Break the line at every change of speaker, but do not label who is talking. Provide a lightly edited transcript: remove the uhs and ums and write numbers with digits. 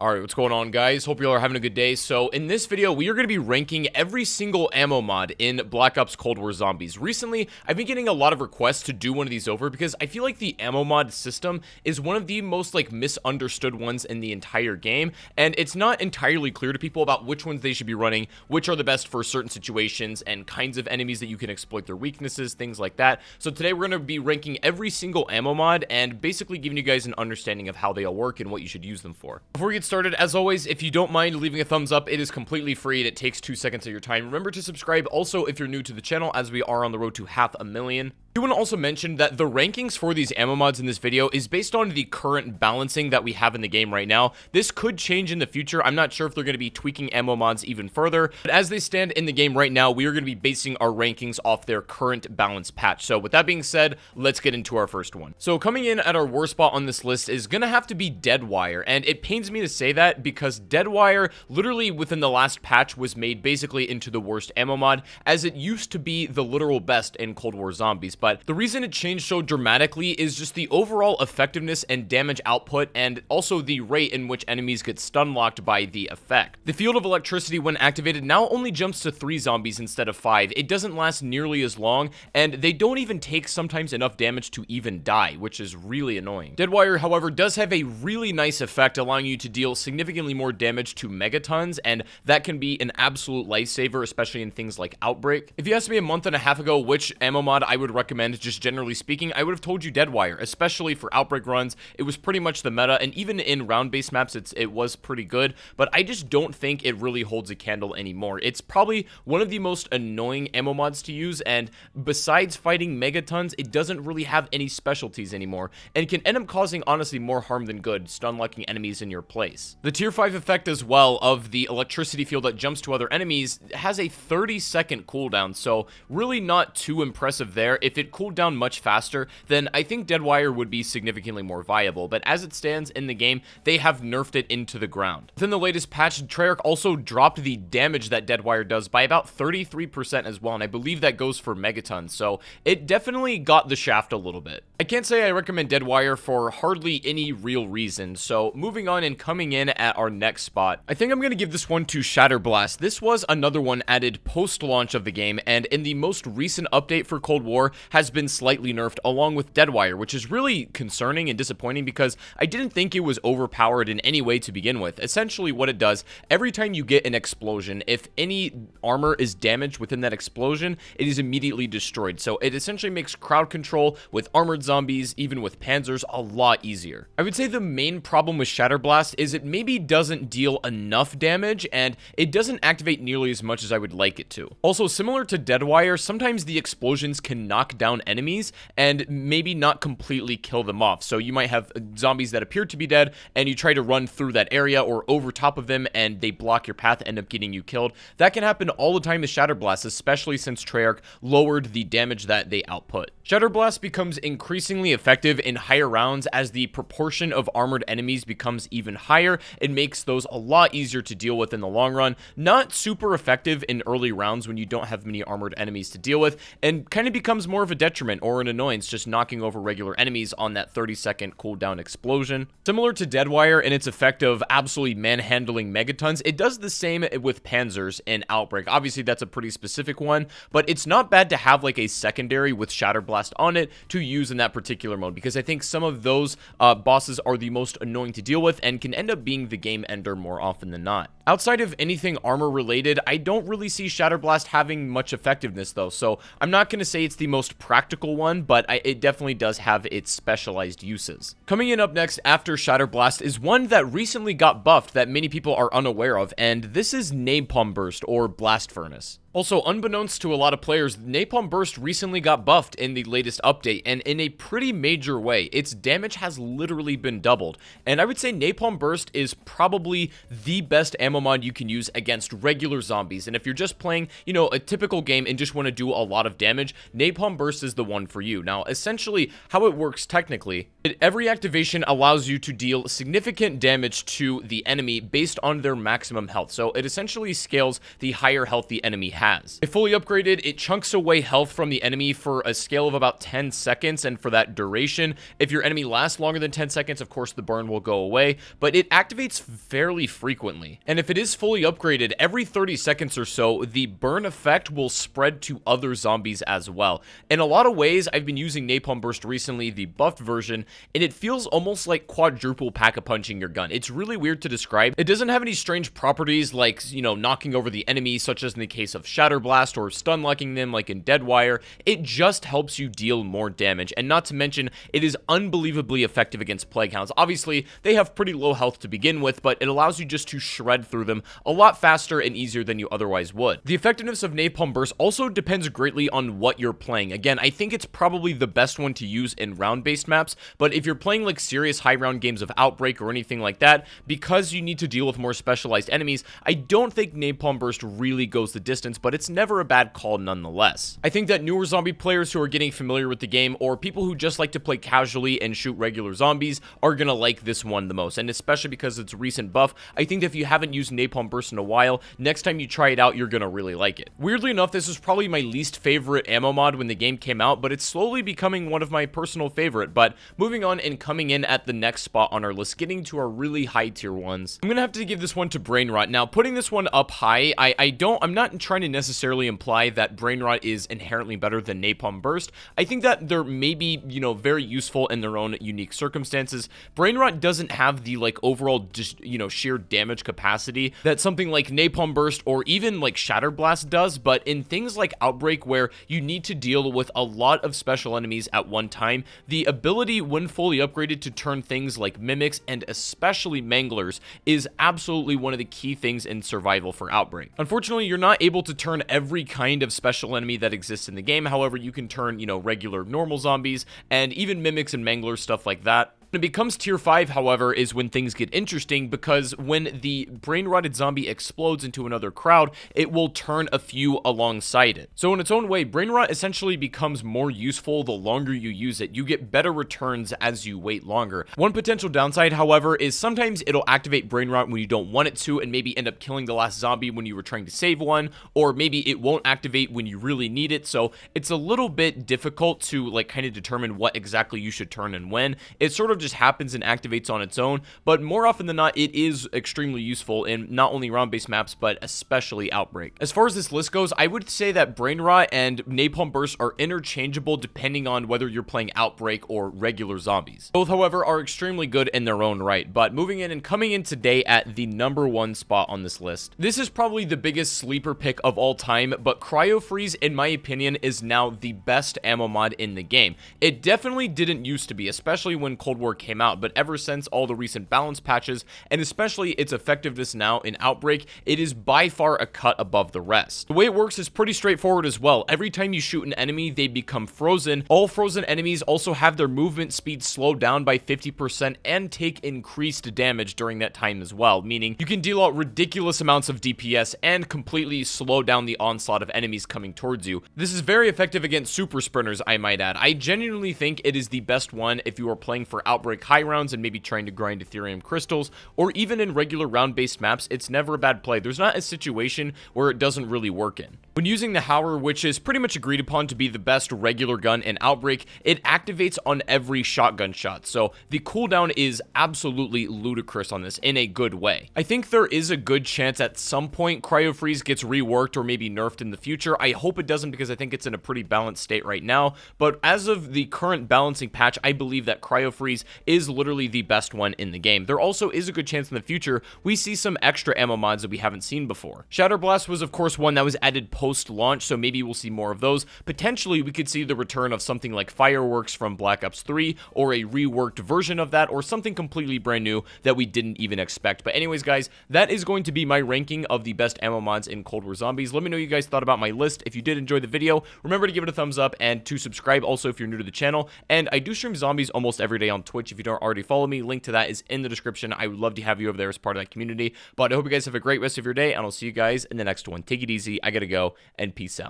Alright, what's going on, guys? Hope you all are having a good day. So, in this video, we are going to be ranking every single ammo mod in Black Ops Cold War Zombies. Recently, I've been getting a lot of requests to do one of these over because I feel like the ammo mod system is one of the most, misunderstood ones in the entire game, and it's not entirely clear to people about which ones they should be running, which are the best for certain situations, and kinds of enemies that you can exploit their weaknesses, things like that. So today, we're going to be ranking every single ammo mod and basically giving you guys an understanding of how they all work and what you should use them for. Before we get started, as always, if you don't mind leaving a thumbs up, it is completely free and it takes 2 seconds of your time. Remember to subscribe also if you're new to the channel, as we are on the road to 500,000. I want to also mention that the rankings for these ammo mods in this video is based on the current balancing that we have in the game right now. This could change in the future. I'm not sure if they're going to be tweaking ammo mods even further, but as they stand in the game right now, we are going to be basing our rankings off their current balance patch. So with that being said, let's get into our first one. So coming in at our worst spot on this list is going to have to be Deadwire, and it pains me to say that because Deadwire literally within the last patch was made basically into the worst ammo mod, as it used to be the literal best in Cold War Zombies. But the reason it changed so dramatically is just the overall effectiveness and damage output, and also the rate in which enemies get stun locked by the effect. The field of electricity when activated now only jumps to 3 zombies instead of 5. It doesn't last nearly as long, and they don't even take sometimes enough damage to even die, which is really annoying. Deadwire, however, does have a really nice effect, allowing you to deal significantly more damage to megatons, and that can be an absolute lifesaver, especially in things like Outbreak. If you asked me a month and a half ago which ammo mod I would recommend, just generally speaking, I would have told you Deadwire, especially for Outbreak runs. It was pretty much the meta, and even in round-based maps, it was pretty good, but I just don't think it really holds a candle anymore. It's probably one of the most annoying ammo mods to use, and besides fighting megatons, it doesn't really have any specialties anymore, and can end up causing, honestly, more harm than good, stun-locking enemies in your place. The tier 5 effect as well of the electricity field that jumps to other enemies has a 30-second cooldown, so really not too impressive there. If it cooled down much faster, then I think Deadwire would be significantly more viable, but as it stands in the game, they have nerfed it into the ground. Within the latest patch, Treyarch also dropped the damage that Deadwire does by about 33% as well, and I believe that goes for megatons, so it definitely got the shaft a little bit. I can't say I recommend Deadwire for hardly any real reason, so moving on and coming in at our next spot, I think I'm going to give this one to Shatterblast. This was another one added post-launch of the game, and in the most recent update for Cold War has been slightly nerfed along with Deadwire, which is really concerning and disappointing because I didn't think it was overpowered in any way to begin with. Essentially what it does, every time you get an explosion, if any armor is damaged within that explosion, it is immediately destroyed. So it essentially makes crowd control with armored zombies, even with panzers, a lot easier. I would say the main problem with Shatterblast is it maybe doesn't deal enough damage, and it doesn't activate nearly as much as I would like it to. Also, similar to Deadwire, sometimes the explosions can knock down enemies and maybe not completely kill them off. So you might have zombies that appear to be dead, and you try to run through that area or over top of them, and they block your path, end up getting you killed. That can happen all the time to Shatterblast, especially since Treyarch lowered the damage that they output. Shatterblast becomes increasingly effective in higher rounds as the proportion of armored enemies becomes even higher. It makes those a lot easier to deal with in the long run. Not super effective in early rounds when you don't have many armored enemies to deal with, and kind of becomes more of a detriment or an annoyance just knocking over regular enemies on that 30-second cooldown explosion. Similar to Deadwire in its effect of absolutely manhandling megatons, it does the same with panzers in Outbreak. Obviously, that's a pretty specific one, but it's not bad to have like a secondary with Shatterblast on it to use in that particular mode, because I think some of those bosses are the most annoying to deal with and can end up being the game ender more often than not. Outside of anything armor related, I don't really see Shatterblast having much effectiveness though, so I'm not going to say it's the most practical one, but it definitely does have its specialized uses. Coming in up next after Shatterblast is one that recently got buffed that many people are unaware of, and this is Napalm Burst or Blast Furnace. Also, unbeknownst to a lot of players, Napalm Burst recently got buffed in the latest update, and in a pretty major way. Its damage has literally been doubled, and I would say Napalm Burst is probably the best ammo mod you can use against regular zombies, and if you're just playing, you know, a typical game and just want to do a lot of damage, Napalm Burst is the one for you. Now, essentially, how it works technically, every activation allows you to deal significant damage to the enemy based on their maximum health, so it essentially scales the higher health the enemy has. has. If fully upgraded, it chunks away health from the enemy for a scale of about 10 seconds, and for that duration, if your enemy lasts longer than 10 seconds, of course the burn will go away, but it activates fairly frequently. And if it is fully upgraded, every 30 seconds or so, the burn effect will spread to other zombies as well. In a lot of ways, I've been using Napalm Burst recently, the buffed version, and it feels almost like quadruple pack-a-punching your gun. It's really weird to describe. It doesn't have any strange properties like, you know, knocking over the enemy, such as in the case of Shatterblast, or stun locking them like in Deadwire. It just helps you deal more damage, and not to mention, it is unbelievably effective against plague hounds. Obviously, they have pretty low health to begin with, but it allows you just to shred through them a lot faster and easier than you otherwise would. The effectiveness of Napalm Burst also depends greatly on what you're playing. Again, I think it's probably the best one to use in round-based maps, but if you're playing like serious high-round games of Outbreak or anything like that, because you need to deal with more specialized enemies, I don't think Napalm Burst really goes the distance, but it's never a bad call nonetheless. I think that newer zombie players who are getting familiar with the game, or people who just like to play casually and shoot regular zombies, are gonna like this one the most, and especially because it's a recent buff, I think that if you haven't used Napalm Burst in a while, next time you try it out, you're gonna really like it. Weirdly enough, this was probably my least favorite ammo mod when the game came out, but it's slowly becoming one of my personal favorite. But moving on and coming in at the next spot on our list, getting to our really high tier ones, I'm gonna have to give this one to Brain Rot. Now, putting this one up high, I'm not trying to necessarily imply that Brain Rot is inherently better than Napalm Burst. I think that they're maybe, you know, very useful in their own unique circumstances. Brain Rot doesn't have the like overall just, you know, sheer damage capacity that something like Napalm Burst or even like Shatterblast does, but in things like Outbreak, where you need to deal with a lot of special enemies at one time, the ability when fully upgraded to turn things like mimics and especially manglers is absolutely one of the key things in survival for Outbreak. Unfortunately, you're not able to turn every kind of special enemy that exists in the game. However, you can turn, you know, regular normal zombies and even mimics and manglers, stuff like that. When it becomes tier 5, however, is when things get interesting, because when the brain-rotted zombie explodes into another crowd, it will turn a few alongside it. So in its own way, brain rot essentially becomes more useful the longer you use it. You get better returns as you wait longer. One potential downside, however, is sometimes it'll activate brain rot when you don't want it to, and maybe end up killing the last zombie when you were trying to save one, or maybe it won't activate when you really need it. So it's a little bit difficult to like kind of determine what exactly you should turn and when. It sort of just happens and activates on its own, but more often than not, it is extremely useful in not only round-based maps, but especially Outbreak. As far as this list goes, I would say that Brain Rot and Napalm Burst are interchangeable depending on whether you're playing Outbreak or regular zombies. Both, however, are extremely good in their own right, but moving in and coming in today at the #1 spot on this list. This is probably the biggest sleeper pick of all time, but Cryofreeze, in my opinion, is now the best ammo mod in the game. It definitely didn't used to be, especially when Cold War came out, but ever since all the recent balance patches, and especially its effectiveness now in Outbreak, it is by far a cut above the rest. The way it works is pretty straightforward as well. Every time you shoot an enemy, they become frozen. All frozen enemies also have their movement speed slowed down by 50% and take increased damage during that time as well, meaning you can deal out ridiculous amounts of DPS and completely slow down the onslaught of enemies coming towards you. This is very effective against super sprinters, I might add. I genuinely think it is the best one if you are playing for Outbreak high rounds and maybe trying to grind Ethereum crystals, or even in regular round-based maps. It's never a bad play. There's not a situation where it doesn't really work in. When using the Howler, which is pretty much agreed upon to be the best regular gun in Outbreak, it activates on every shotgun shot, so the cooldown is absolutely ludicrous on this in a good way. I think there is a good chance at some point Cryofreeze gets reworked or maybe nerfed in the future. I hope it doesn't, because I think it's in a pretty balanced state right now, but as of the current balancing patch, I believe that Cryofreeze is literally the best one in the game. There also is a good chance in the future we see some extra ammo mods that we haven't seen before. Shatterblast was of course one that was added post-launch, so maybe we'll see more of those. Potentially we could see the return of something like Fireworks from Black Ops 3, or a reworked version of that, or something completely brand new that we didn't even expect. But anyways guys, that is going to be my ranking of the best ammo mods in Cold War Zombies. Let me know what you guys thought about my list. If you did enjoy the video, remember to give it a thumbs up and to subscribe also if you're new to the channel. And I do stream zombies almost every day on Twitch. If you don't already follow me, link to that is in the description. I would love to have you over there as part of that community. But I hope you guys have a great rest of your day, and I'll see you guys in the next one. Take it easy. I gotta go, and peace out.